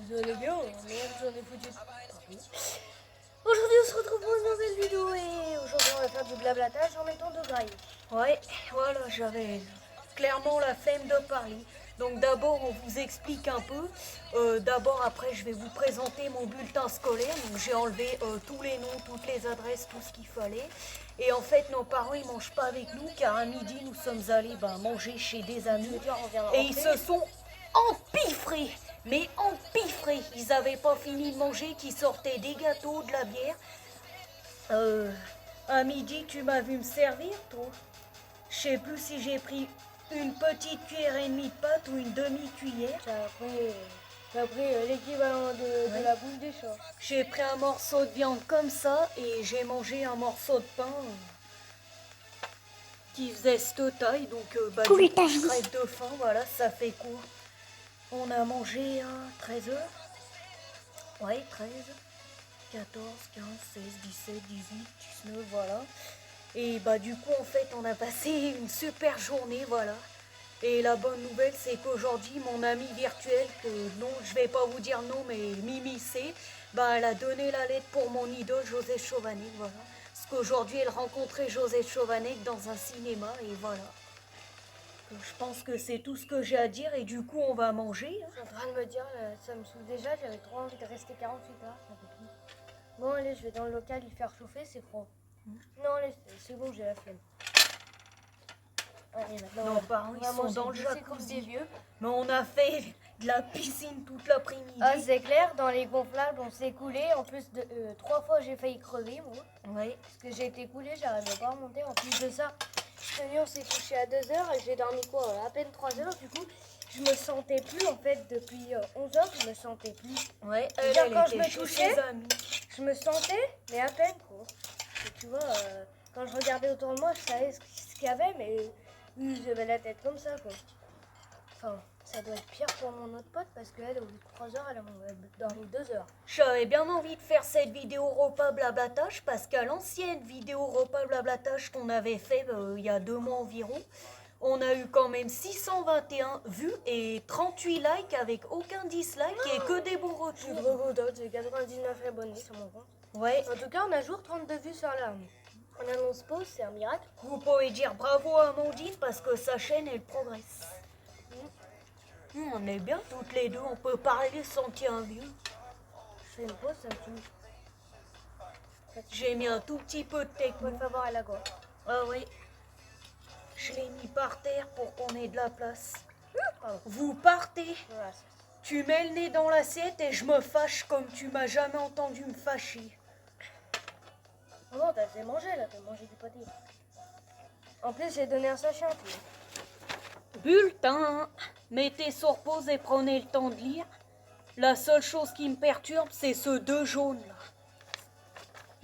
Vous allez bien, merde, j'en ai foutu de Paris. Aujourd'hui, on se retrouve pour une nouvelle vidéo et aujourd'hui, on va faire du blablatage en mettant de graille. Ouais, voilà, j'avais clairement la flemme de parler. Donc d'abord, on vous explique un peu. D'abord, après, je vais vous présenter mon bulletin scolaire. Donc j'ai enlevé tous les noms, toutes les adresses, tout ce qu'il fallait. Et en fait, nos parents, ils mangent pas avec nous car à midi, nous sommes allés manger chez des amis. Et ils se sont empiffrés. Mais empiffrés. Ils n'avaient pas fini de manger, qu'ils sortaient des gâteaux, de la bière. À midi, tu m'as vu me servir, toi? Je sais plus si j'ai pris une petite cuillère et demie de pâte ou une demi-cuillère. T'as pris l'équivalent de la bouffe des chats. J'ai pris un morceau de viande comme ça et j'ai mangé un morceau de pain qui faisait cette taille. Donc, je crève de faim, voilà, ça fait quoi? On a mangé à 13h. Ouais, 13, 14, 15, 16, 17, 18, 19, voilà. Et du coup, en fait, on a passé une super journée, voilà. Et la bonne nouvelle, c'est qu'aujourd'hui, mon amie virtuelle, que non, je vais pas vous dire non, mais Mimi C, elle a donné la lettre pour mon idole, Joseph Chovanec, voilà. Parce qu'aujourd'hui, elle rencontrait Joseph Chovanec dans un cinéma, et voilà. Je pense que c'est tout ce que j'ai à dire, et du coup, on va manger. Je suis en train de me dire, ça me saoule déjà, j'avais trop envie de rester 48 heures, ça fait plus. Bon, allez, je vais dans le local y faire chauffer, c'est froid. Non, allez, c'est bon, j'ai la flemme. Allez, maintenant, Nos parents, ils sont dans le comme des jacuzzi. vieux. Mais on a fait de la piscine toute l'après-midi. Ah, c'est clair, dans les gonflables, on s'est coulé. En plus, 3 fois, j'ai failli crever, moi. Ouais. Parce que j'ai été coulé, j'arrivais pas à remonter. En plus de ça, on s'est couché à 2h et j'ai dormi quoi? À peine 3 heures. Du coup, je me sentais plus, en fait, depuis 11 heures, je me sentais plus. Ouais, Quand je était me chez touchais, ses amis. je me sentais, mais à peine, quoi. Et tu vois, quand je regardais autour de moi, je savais ce qu'il y avait, mais j'avais la tête comme ça, quoi. Enfin, ça doit être pire pour mon autre pote parce qu'elle, au bout de 3 heures, elle a dormi 2 heures. J'avais bien envie de faire cette vidéo repas blablatage parce qu'à l'ancienne vidéo repas blablatage qu'on avait fait il y a 2 mois environ, on a eu quand même 621 vues et 38 likes avec aucun dislike et que des bons Je suis retours. trop contente, j'ai 99 abonnés sur mon compte. Ouais. En tout cas, on a jour 32 vues sur la. On annonce pause, c'est un miracle. Vous pouvez dire bravo à Amandine parce que sa chaîne elle progresse. On est bien toutes les deux, on peut parler sans qu'il y ait un vieux. Je fais une pause, ça me tue. J'ai mis un tout petit peu de techno. Por favor, à la gauche. Ah oui. Je l'ai mis par terre pour qu'on ait de la place. Vous partez. Gracias. Tu mets le nez dans l'assiette et je me fâche comme tu m'as jamais entendu me fâcher. Oh non, t'as fait manger là, t'as mangé du pâté. En plus, j'ai donné un sachet en plus. Bulletin. Mettez sur pause et prenez le temps de lire. La seule chose qui me perturbe, c'est ce 2 jaunes là.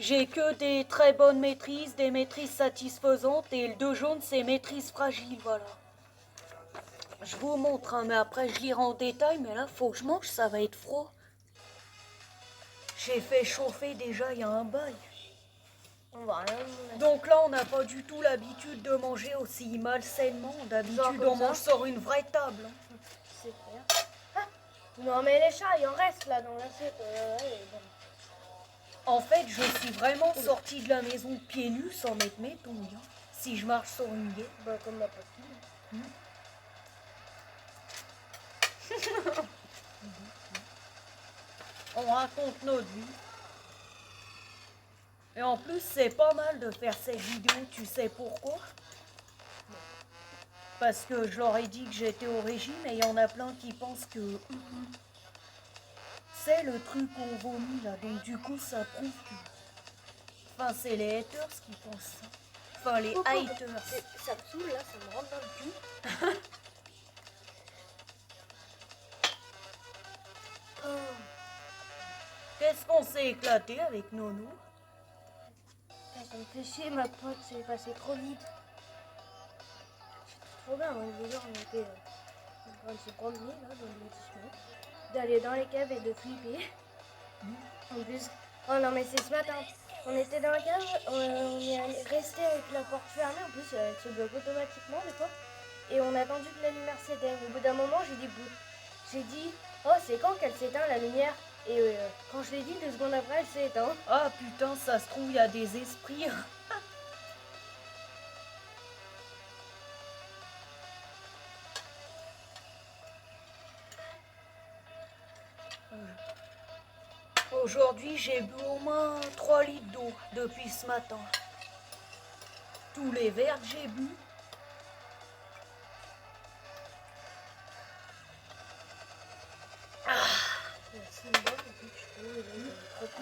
J'ai que des très bonnes maîtrises, des maîtrises satisfaisantes et le 2 jaune c'est maîtrise fragile, voilà. Je vous montre, hein, mais après je lirai en détail, mais là faut que je mange, ça va être froid. J'ai fait chauffer déjà il y a un bail. On va rien. Donc là on n'a pas du tout l'habitude de manger aussi malsainement. D'habitude on mange sur une vraie table. Hein. C'est clair. Ah, non mais les chats, il en reste là dans l'assiette. Bon. En fait, je suis vraiment sortie de la maison pieds nus sans mettre mes tongs. Hein, si je marche sur une guêpe. Comme ma pote. On raconte notre vie. Et en plus, c'est pas mal de faire cette vidéo, tu sais pourquoi? Parce que je leur ai dit que j'étais au régime et il y en a plein qui pensent que... C'est le truc qu'on vomit là, donc du coup ça prouve que... Enfin, c'est les haters qui pensent ça. Enfin, les haters. Ça me saoule là, ça me rentre dans le cul. Qu'est-ce qu'on s'est éclaté avec Nono? Ça me fait chier, ma pote, c'est passé trop vite. C'était trop bien, moi, je veux dire, on était en train de se promener là, dans le lotissement, d'aller dans les caves et de flipper. En plus, oh non, mais c'est ce matin, on était dans la cave, on est resté avec la porte fermée, en plus, elle se bloque automatiquement des fois, et on a attendu que la lumière s'éteigne. Au bout d'un moment, j'ai dit, Oh, c'est quand qu'elle s'éteint la lumière? Et quand je l'ai dit, 2 secondes après, elle s'est éteinte. Ah putain, ça se trouve, il y a des esprits. Aujourd'hui, j'ai bu au moins 3 litres d'eau depuis ce matin. Tous les verres que j'ai bu.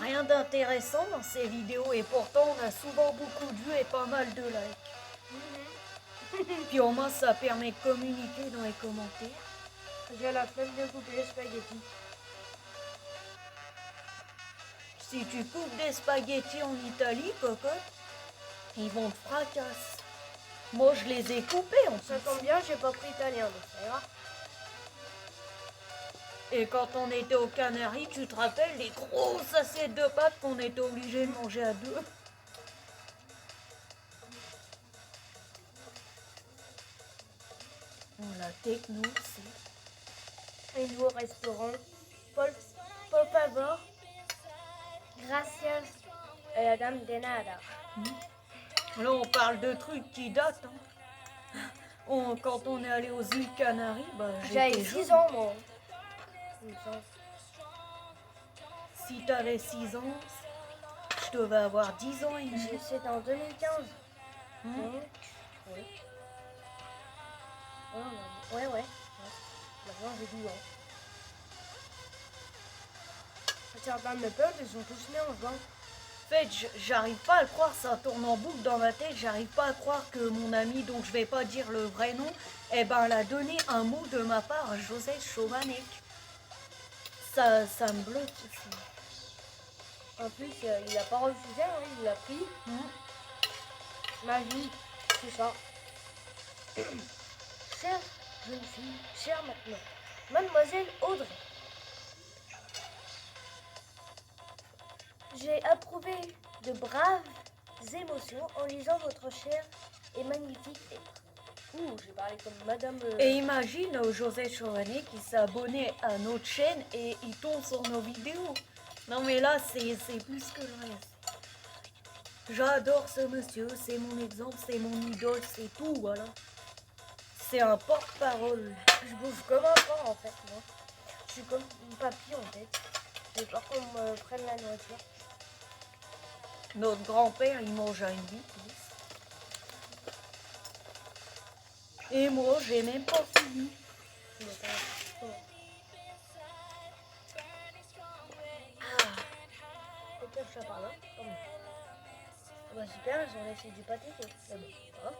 Rien d'intéressant dans ces vidéos et pourtant on a souvent beaucoup de vues et pas mal de likes. Puis au moins ça permet de communiquer dans les commentaires. J'ai la flemme de couper les spaghettis. Si tu coupes des spaghettis en Italie, cocotte, ils vont te fracasser. Moi je les ai coupés en Ça fait. tombe bien, j'ai pas pris italien, donc ça ira. Et quand on était aux Canaries, tu te rappelles les grosses assiettes de pâtes qu'on était obligé de manger à 2? Bon, la techno, c'est... Un nouveau restaurant. Por favor. Gracias. La dame de nada. Là, on parle de trucs qui datent. Hein. Quand on est allé aux îles Canaries, bah, J'avais j'étais 6 jeune. ans, moi. Il me semble. Si t'avais 6 ans, je devais avoir 10 ans et demi. C'était en 2015. Hein. Donc, oui. Ouais. Maintenant, j'ai 12 ans. Certains de mes potes, ils sont tous nés en juin. En fait, j'arrive pas à le croire, ça tourne en boucle dans ma tête, j'arrive pas à croire que mon ami, dont je vais pas dire le vrai nom, eh ben, elle a donné un mot de ma part à Joseph Chovanec. Ça me bloque aussi. En plus, il a pas refusé, hein, il l'a pris. Ma vie, c'est ça. Chère jeune fille, chère maintenant, mademoiselle Audrey. J'ai approuvé de braves émotions en lisant votre cher et magnifique lettre. Ouh, j'ai parlé comme madame... Et imagine Joseph Chovanec qui s'est abonné à notre chaîne et il tombe sur nos vidéos. Non mais là, c'est plus que le reste. J'adore ce monsieur, c'est mon exemple, c'est mon idole, c'est tout, voilà. C'est un porte-parole. Je bouffe comme un porc en fait, moi. Je suis comme une papy en fait. J'ai peur qu'on me prenne la nourriture. Notre grand-père, il mange à une vitesse. Et moi, j'ai même pas fini. Ok, ça par là. Oh. Bah super, ils ont laissé du pâté. C'est bon. Hein,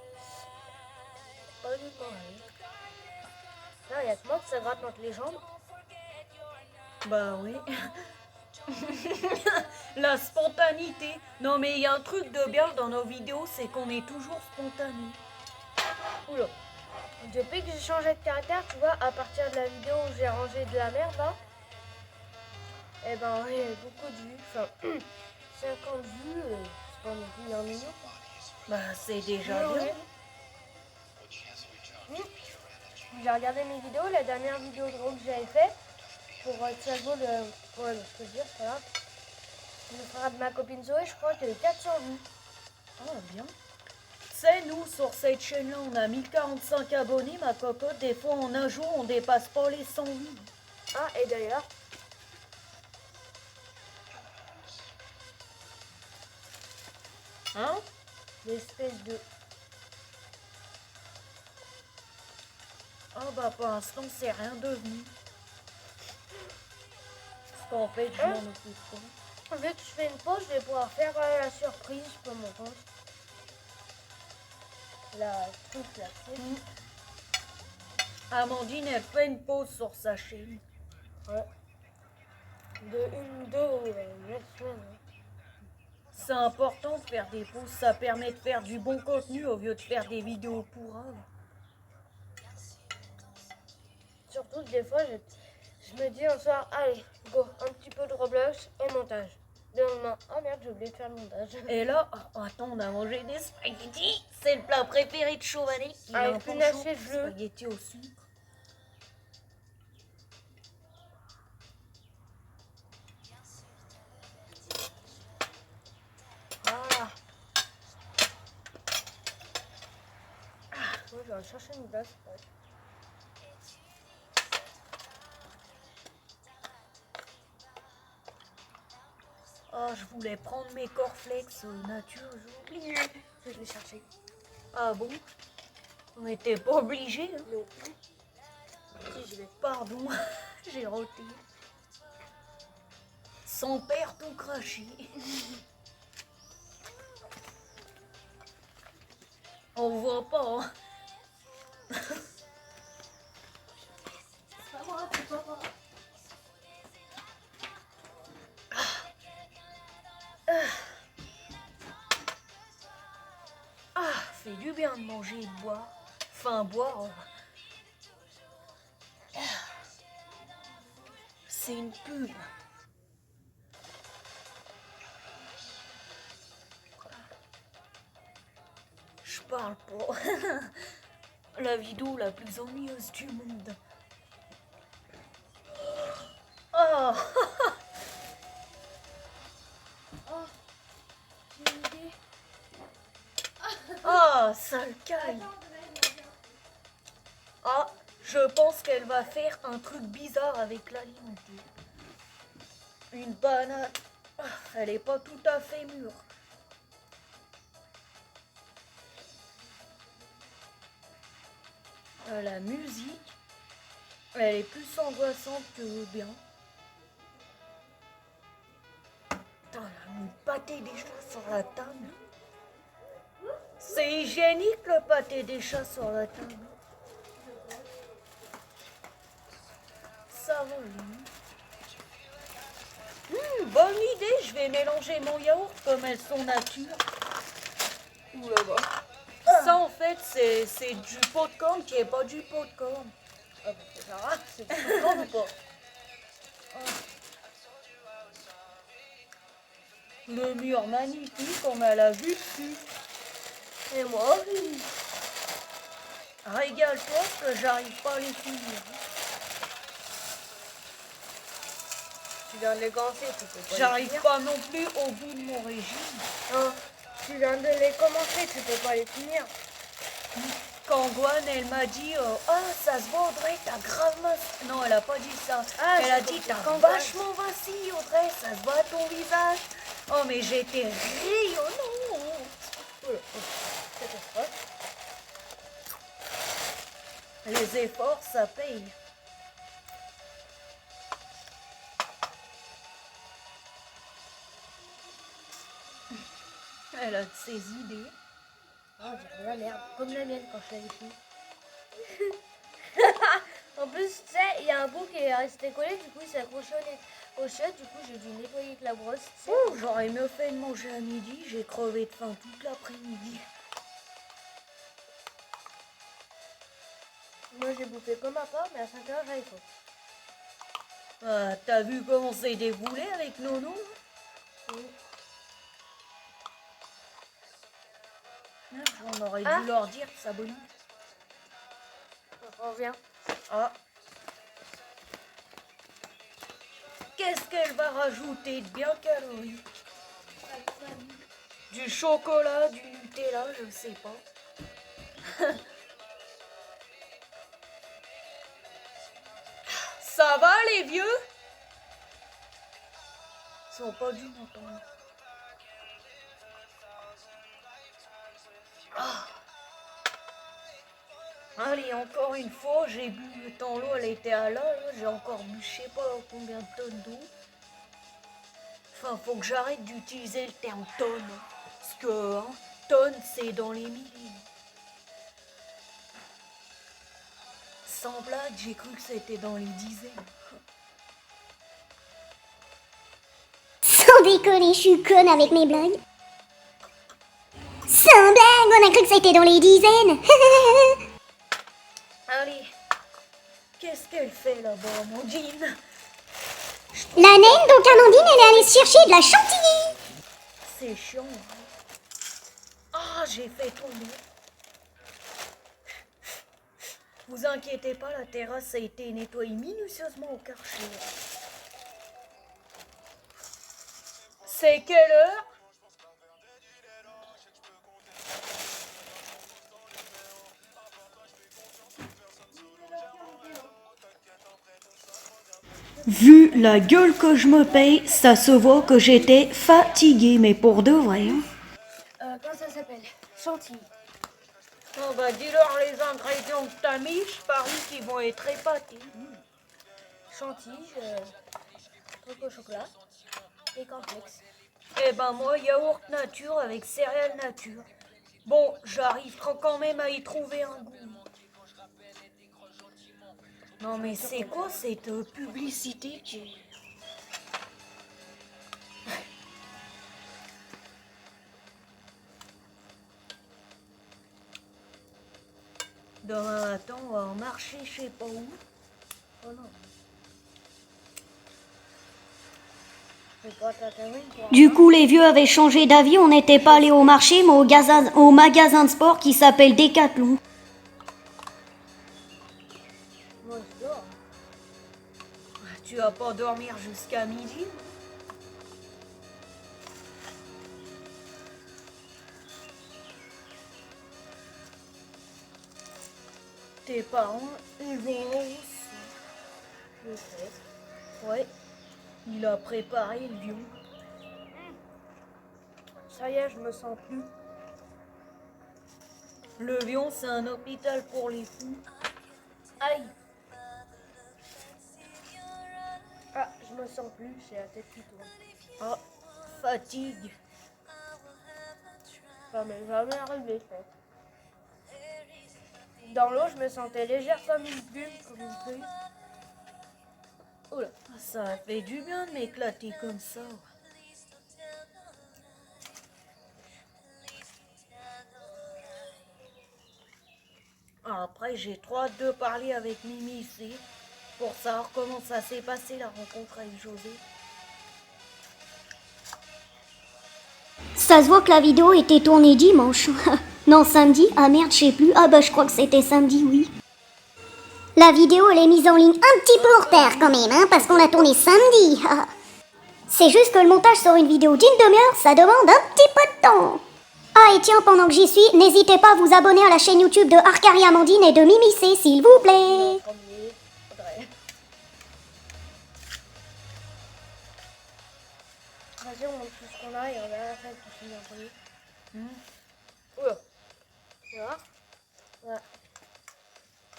pas du tout. Là, il y a que moi que ça gratte entre les jambes. Bah oui. La spontanéité. Non mais il y a un truc de bien dans nos vidéos, c'est qu'on est toujours spontané. Oula. Depuis que j'ai changé de caractère, tu vois, à partir de la vidéo où j'ai rangé de la merde là, eh ben il y a beaucoup de vues. Enfin, 50 vues, c'est pas non plus 1 million. Bah c'est déjà Ouais, bien. ouais. J'ai regardé mes vidéos, la dernière vidéo de groupe que j'avais fait pour Thiago, ouais, je peux dire, c'est pas grave. Le frère de ma copine Zoé, je crois qu'il y a eu 400 vues. Ah bien. C'est nous sur cette chaîne-là, on a 1045 abonnés, ma cocotte. Des fois en un jour, on dépasse pas les 100 vues. Ah, et d'ailleurs, Hein? l'espèce de... Ah bah pour l'instant, c'est rien devenu. Parce qu'en fait, je m'en occupe pas. Vu que je fais une pause, je vais pouvoir faire la surprise pour mon compte. La truc là, tu sais. Amandine, elle fait une pause sur sa chaîne. Ouais. De 2 semaines. Hein. C'est important de faire des pauses, ça permet de faire du bon contenu au lieu de faire des vidéos pourraves. Surtout que des fois, je me dis un soir, allez, go, un petit peu de Roblox et montage. Le lendemain, oh merde, j'ai oublié de faire le montage. Et là, oh, attends, on a mangé des spaghettis. C'est le plat préféré de Chovanec. Il a Avec un une penchant assiette pour bleue. spaghettis au sucre. va chercher une glace. Ouais. Ah, je voulais prendre mes cornflakes nature, j'ai oublié. Je vais chercher. Ah bon? On n'était pas obligé, hein? Non. Si, je vais. Pardon, j'ai roté. Son père tout craché. On voit pas, hein? C'est pas moi, c'est pas moi. Ah, fait du bien de manger et de boire. Enfin, boire. C'est une pub. Je parle pas. La vidéo la plus ennuyeuse du monde. Oh, Oh, j'ai une idée. oh, sale caille. Ah, je pense qu'elle va faire un truc bizarre avec l'alimentaire. Une banane. Ah, elle est pas tout à fait mûre. La musique, elle est plus angoissante que bien. Putain, elle a mis le pâté des chats sur la table. C'est hygiénique le pâté des chats sur la table. Ça va, lui. Bonne idée, je vais mélanger mon yaourt comme elles sont nature. Ouh là bas. Ça, en fait, c'est du pot de corne qui est pas du pot de corne. Ah bah, c'est ça, c'est pas grave ou pas? Le mur magnifique, on a la vue dessus. Et moi? Régale-toi parce que j'arrive pas à les finir. Tu viens de les commencer, tu peux pas les J'arrive finir. pas non plus au bout de mon régime. Non, tu viens de les commencer, tu peux pas les finir. Quand Gwen, elle m'a dit ah, ça se voit, Audrey, t'as grave mince. Non, elle a pas dit ça. Ah, elle a c'est dit pour t'as quand vachement vacillé, Audrey, ça se voit à ton visage. Oh, mais j'étais rayonnante. Catastrophe. Les efforts, ça paye. Elle a de ses idées. Oh, j'ai de la merde, comme la mienne quand je l'avais fini. En plus, tu sais, il y a un bout qui est resté collé, du coup il s'est accroché au chiottes, du coup j'ai dû nettoyer avec la brosse. Tu sais. Ouh, j'aurais mieux fait de manger à midi, j'ai crevé de faim toute l'après-midi. Moi j'ai bouffé comme un porc, mais à 5 heures j'avais faim. Ah, t'as vu comment c'est déroulé avec Nono? On aurait dû leur dire que ça bonne. On revient. Ah. Qu'est-ce qu'elle va rajouter de bien calorique? Du chocolat, du Nutella, je ne sais pas. Ça va les vieux? Ils sont pas dû m'entendre. Ah. Allez, encore une fois, j'ai bu le temps l'eau, elle était à là, j'ai encore bu je sais pas combien de tonnes d'eau. Enfin, faut que j'arrête d'utiliser le terme tonne. Parce que hein, tonne, c'est dans les milliers. Sans blague, j'ai cru que c'était dans les dizaines. Sans déconner, je suis conne avec mes blagues. Sans blague, on a cru que c'était dans les dizaines. Allez, qu'est-ce qu'elle fait là-bas, Amandine? La naine, donc Amandine, elle est allée se chercher de la chantilly. C'est chiant. Hein. Ah, j'ai fait tomber. Vous inquiétez pas, la terrasse a été nettoyée minutieusement au Karcher. C'est quelle heure? Vu la gueule que je me paye, ça se voit que j'étais fatiguée, mais pour de vrai. Hein. Comment ça s'appelle? Chantilly. On va dis-leur les ingrédients que t'as mis, je parie qu'ils vont être épatés. Chantilly, truc au chocolat et cornflakes. Eh ben moi, yaourt nature avec céréales nature. Bon, j'arrive quand même à y trouver un goût. Non mais c'est quoi cette publicité qui... Demain matin, on va en marcher, je sais pas où. Oh non. C'est pas Tatooine, toi. Du coup, les vieux avaient changé d'avis, on n'était pas allé au marché, mais au magasin de sport qui s'appelle Decathlon. Moi, je dors. Tu vas pas dormir jusqu'à midi? Tes parents, ils vont aussi. Je sais. Ouais, il a préparé le lion. Ça y est, je me sens plus. Le Vion, c'est un hôpital pour les fous. Aïe. Ah, je me sens plus, j'ai la tête qui tourne. Ah, fatigue. Ça m'est jamais arrivé, ça. Dans l'eau, je me sentais légère comme une plume, comme une feuille. Oula. Ça fait du bien de m'éclater comme ça. Après, j'ai trop hâte de parler avec Mimi ici pour savoir comment ça s'est passé la rencontre avec José. Ça se voit que la vidéo était tournée dimanche. Non, samedi. Ah merde, je sais plus. Ah bah je crois que c'était samedi, oui. La vidéo, elle est mise en ligne un petit peu en retard quand même, hein, parce qu'on l'a tournée samedi. C'est juste que le montage sur une vidéo d'une demi-heure, ça demande un petit peu de temps. Ah et tiens, pendant que j'y suis, n'hésitez pas à vous abonner à la chaîne YouTube de Arcari Amandine et de Mimi C, s'il vous plaît. Premier, Audrey. Vas-y, on montre tout ce qu'on a et on verra après qui finit en premier. Oula. Voilà. Voilà.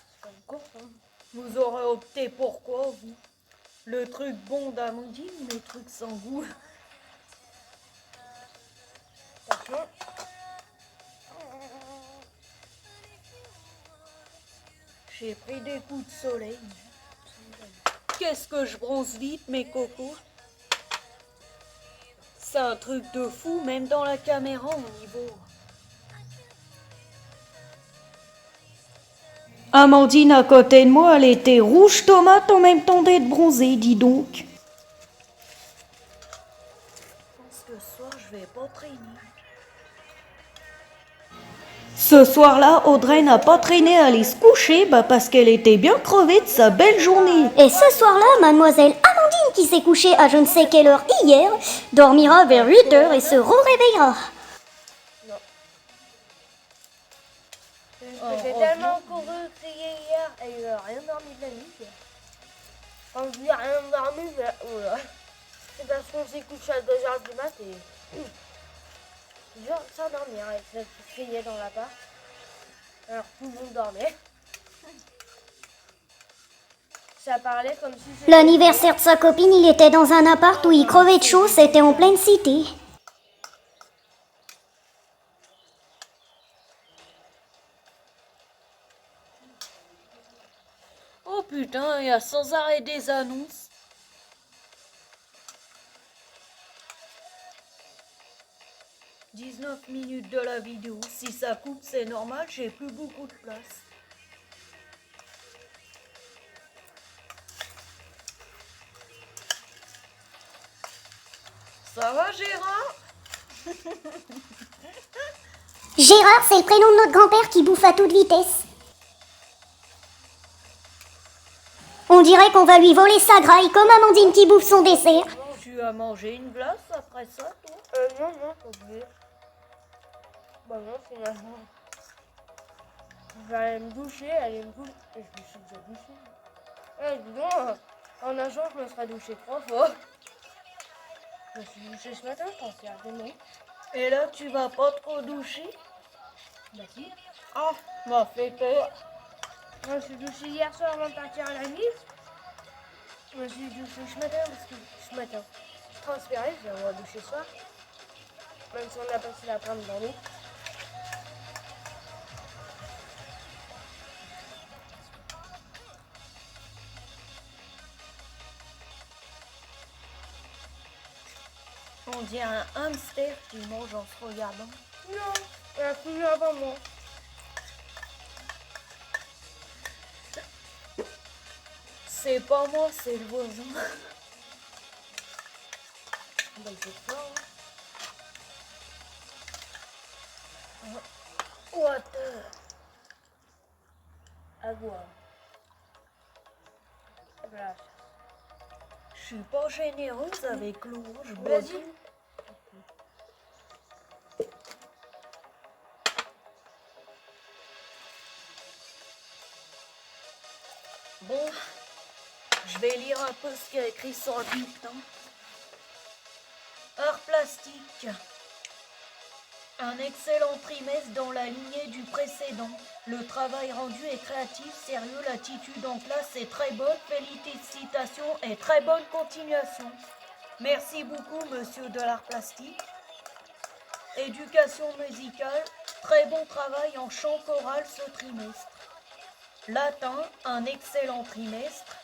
C'est pas une course, hein. Vous aurez opté pour quoi, vous? Le truc bon d'Amandine ou le truc sans goût? Attention. J'ai pris des coups de soleil. Qu'est-ce que je bronze vite, mes cocos? C'est un truc de fou, même dans la caméra, on y voit. Amandine à côté de moi, elle était rouge tomate en même temps d'être bronzée, dis donc. Je pense que ce soir, je vais pas traîner. Ce soir-là, Audrey n'a pas traîné à aller se coucher parce qu'elle était bien crevée de sa belle journée. Et ce soir-là, mademoiselle Amandine, qui s'est couchée à je ne sais quelle heure hier, dormira vers 8h et se réveillera. J'ai tellement couru, crié hier et il a rien dormi de la nuit. Quand je dis rien dormi, c'est parce qu'on s'est couché à 2h du mat et dur de s'endormir avec la petite criée dans l'appart. Alors tout le monde dormait. Ça parlait comme si c'était... L'anniversaire de sa copine, il était dans un appart où il crevait de chaud, c'était en pleine cité. Oh putain, il y a sans arrêt des annonces. « 19 minutes de la vidéo. Si ça coupe, c'est normal, j'ai plus beaucoup de place. Ça va, Gérard? Gérard, c'est le prénom de notre grand-père qui bouffe à toute vitesse. On dirait qu'on va lui voler sa graille, comme Amandine qui bouffe son dessert. Tu as mangé une glace après ça, toi? Non, t'as oublié. Bah non, finalement. Je vais aller me doucher, aller me doucher. Et je me suis déjà douché. Eh, dis donc, En un jour, je me serais douché 3 fois. Je me suis douché ce matin, je pense qu'il y a des mots. Et là, tu vas pas trop doucher? Bah si. Ah, m'a fait peur. Je me suis douché hier soir avant de partir à la nuit. Je me suis douché ce matin parce que ce matin, je transpirais, je vais me doucher ce soir. Même si on a passé l'après-midi dans l'eau. On dirait un hamster qui mange en se regardant. Non, elle a fini avant moi. C'est pas moi, c'est le voisin. Bah, il fait fort. Hein. Water. À boire. Voilà. Je suis pas généreuse avec l'eau, je bois Vas-y. tout. Bon, je vais lire un peu ce qu'il y a écrit sur le bulletin. Art plastique. Un excellent trimestre dans la lignée du précédent. Le travail rendu est créatif, sérieux, l'attitude en classe est très bonne. Félicitations et très bonne continuation. Merci beaucoup, monsieur de l'art plastique. Éducation musicale, très bon travail en chant choral ce trimestre. Latin, un excellent trimestre.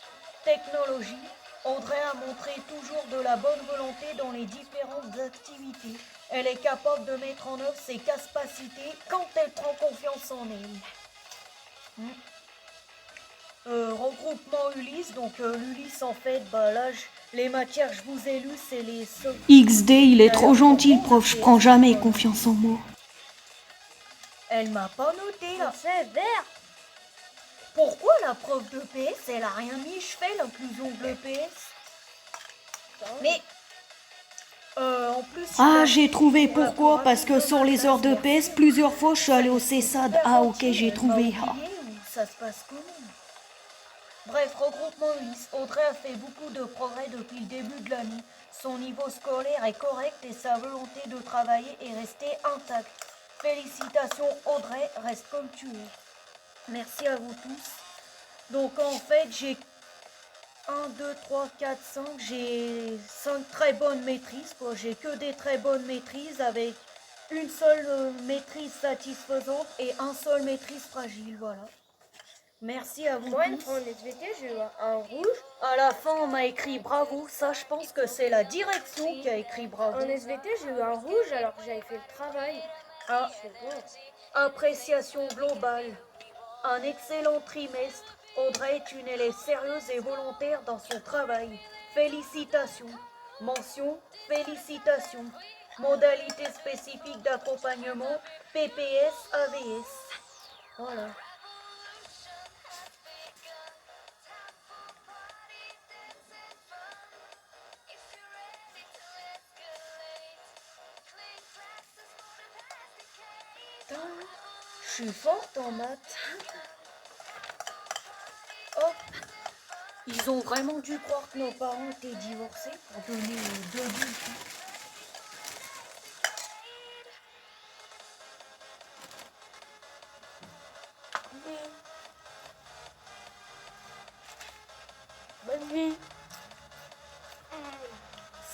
Technologie, Audrey a montré toujours de la bonne volonté dans les différentes activités. Elle est capable de mettre en œuvre ses capacités quand elle prend confiance en elle. Regroupement Ulysse, donc l'Ulysse en fait, bah là, les matières que je vous ai lues, c'est les... XD, il est trop gentil, le prof, je prends jamais confiance en moi. Elle m'a pas noté là. C'est vert. Pourquoi la prof de PS, elle a rien mis? Je fais l'inclusion de l'EPS. Mais... en plus... Ah, j'ai trouvé pourquoi, parce que sur les heures de PS, plusieurs fois, je suis allée au CESAD. Ah, ok, j'ai trouvé. Ah. Ça se passe comment? Bref, regroupement Ulysse. Audrey a fait beaucoup de progrès depuis le début de l'année. Son niveau scolaire est correct et sa volonté de travailler est restée intacte. Félicitations Audrey, reste comme tu es. Merci à vous tous. Donc en fait, j'ai 1, 2, 3, 4, 5. J'ai 5 très bonnes maîtrises. J'ai que des très bonnes maîtrises avec une seule maîtrise satisfaisante et un seul maîtrise fragile. Voilà. Merci à vous Moi, une tous. fois en SVT, j'ai eu un rouge. À la fin, on m'a écrit bravo. Ça, je pense que c'est la direction qui a écrit bravo. En SVT, j'ai eu un rouge alors que j'avais fait le travail. Ah, Je fais bon. appréciation globale. Un excellent trimestre. Audrey est une élève sérieuse et volontaire dans son travail. Félicitations. Mention, félicitations. Modalité spécifique d'accompagnement, PPS, AVS. Voilà. Putain, je suis forte en maths. Hop. Ils ont vraiment dû croire que nos parents étaient divorcés pour donner 2 bulletins. Bonne nuit.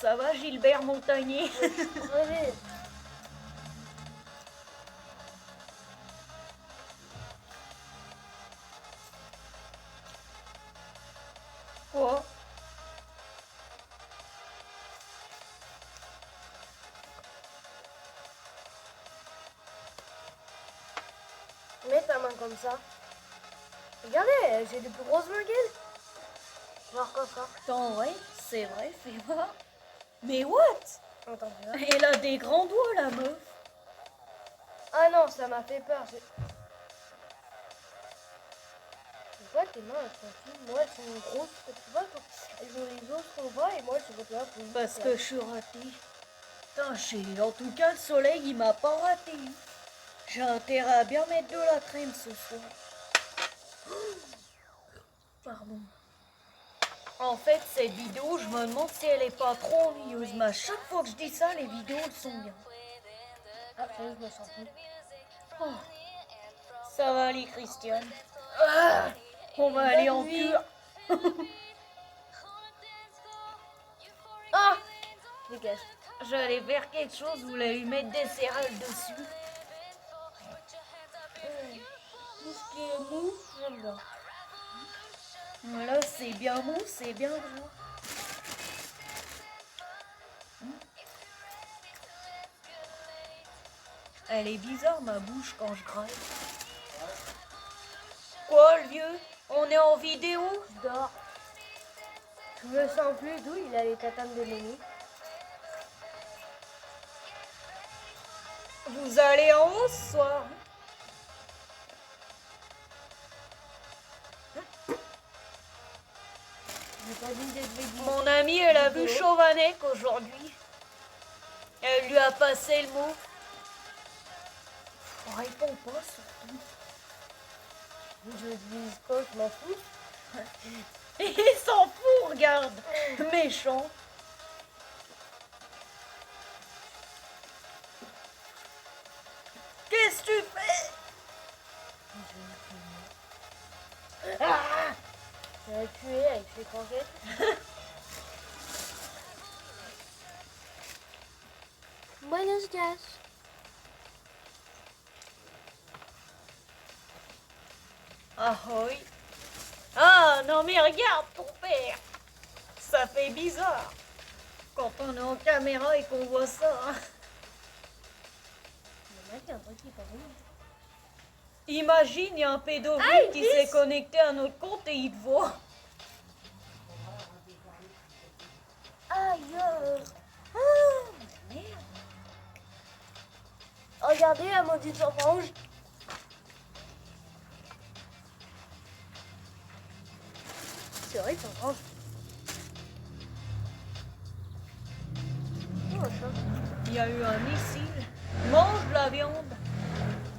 Ça va, Gilbert Montagnier? Crevé. Quoi? Mets ta main comme ça. Regardez, j'ai des plus grosses mains qu'elle. Genre comme ça. Attends, ouais, c'est vrai, fais voir. Mais what? Attends, fais voir. Elle a des grands doigts, la meuf. Ah non, ça m'a fait peur. Tu vois, tes mains, elles sont fines. Moi, elles sont grosses. Tu vois, elles ont les os qu'on voit et moi, elles sont là. Parce que je suis ratée. Putain, en tout cas, le soleil, il m'a pas raté. J'ai intérêt à bien mettre de la crème ce soir. Pardon. En fait, cette vidéo, je me demande si elle est pas trop ennuyeuse. Mais à chaque fois que je dis ça, les vidéos, elles sont bien. Ah, ça, je me sens plus. Oh. Ça va aller, Christiane. Ah, on va aller en nuit. cure. Ah, Dégage. j'allais faire quelque chose, vous voulez lui mettre des céréales dessus. Tout ce qui est mou, j'aime bien. Voilà, c'est bien mou, c'est bien gros. Elle est bizarre ma bouche quand je graille. Quoi le vieux? On est en vidéo? Je dors. Je me sens plus d'où il a les tatanes de Lenny. Vous allez en haut ce soir? J'ai pas dit d'être végé. Mon amie, elle a vu Chauvanec aujourd'hui. Elle lui a passé le mot. Réponds pas surtout. Je dis quoi, je m'en fous. Il s'en fout, regarde. Méchant. Qu'est-ce que tu fais? Ah! Je vais tuer avec ses croquettes. Buenos dias. Ah oui. Ah non mais regarde ton père. Ça fait bizarre. Quand on est en caméra et qu'on voit ça. Hein. Il y a un truc qui parle. Imagine, il y a un pédophile Aïe, qui bis. s'est connecté à notre compte et il te voit. Aïe. Ah, merde. Regardez la maudite orange. C'est vrai que c'est orange. Oh, ça. Il y a eu un missile. Mange la viande.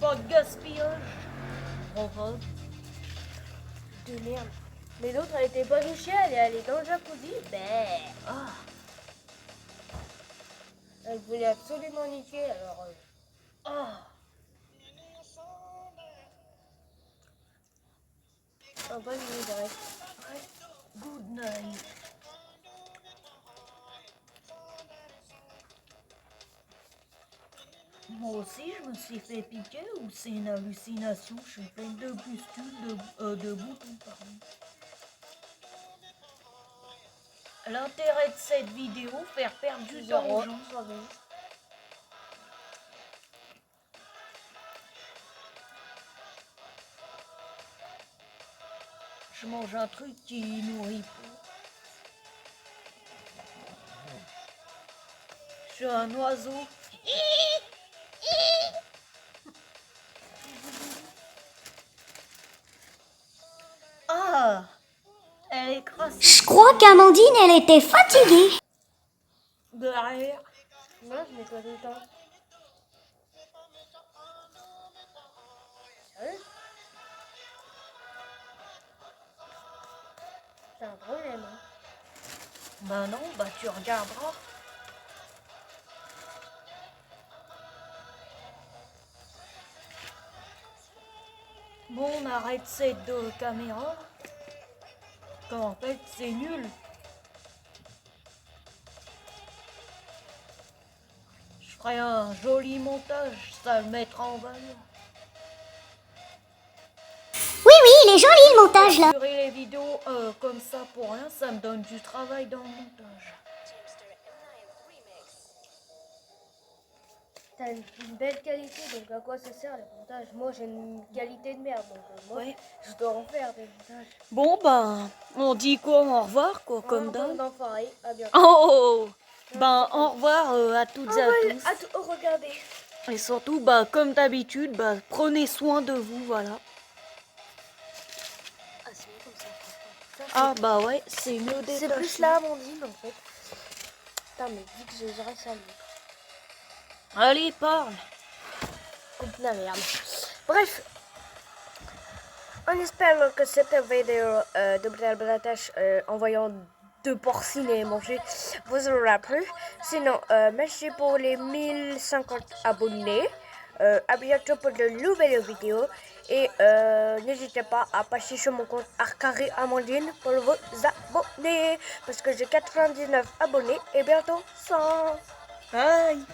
Pas de gaspillage. Regarde. De merde. Mais l'autre, elle était pas douchée, elle est allée dans le jacuzzi. Ben. Ah. Elle voulait absolument niquer, alors. Ah. Un bon nuit direct. Good night. Moi aussi, je me suis fait piquer ou c'est une hallucination? Je suis pleine de pustules, de boutons, pardon. L'intérêt de cette vidéo, faire perdre du temps aux gens. Je mange un truc qui nourrit pas. Je suis un oiseau. Ah, elle est crassée Je crois qu'Amandine, elle était fatiguée. derrière. Moi, je nettoie tout le temps. Sérieux? C'est un problème, hein. Bah non, bah tu regarderas. Bon, on arrête cette caméra. Quand en fait, c'est nul. Je ferai un joli montage, ça le mettra en valeur. Oui, oui, il est joli le montage là. Durer les vidéos comme ça pour rien, ça me donne du travail dans le montage. T'as une belle qualité, donc à quoi ça sert le montage? Moi, j'ai une qualité de merde, donc moi, Ouais. je dois en faire des montages. Bon, ben, on dit quoi? Au revoir, quoi, comme d'hab. d'enfoiré, à bientôt. Oh, ben, au revoir à toutes et à tous. Oh, regardez. Et surtout, bah, comme d'habitude, bah, prenez soin de vous, voilà. Ah, c'est mieux comme ça, franchement. Ça, Ah, bah ouais, c'est mieux c'est détaché. plus la Amandine, en fait. Putain, mais dis que je dirais ça, lui. Allez, parle. Oh, la merde. Bref. On espère que cette vidéo de Bretache en voyant de porcine et manger vous aura plu. Sinon, merci pour les 1050 abonnés. À bientôt pour de nouvelles vidéos. Et n'hésitez pas à passer sur mon compte Arcari Amandine pour vous abonner. Parce que j'ai 99 abonnés et bientôt 100. Aïe.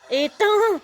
Éteins.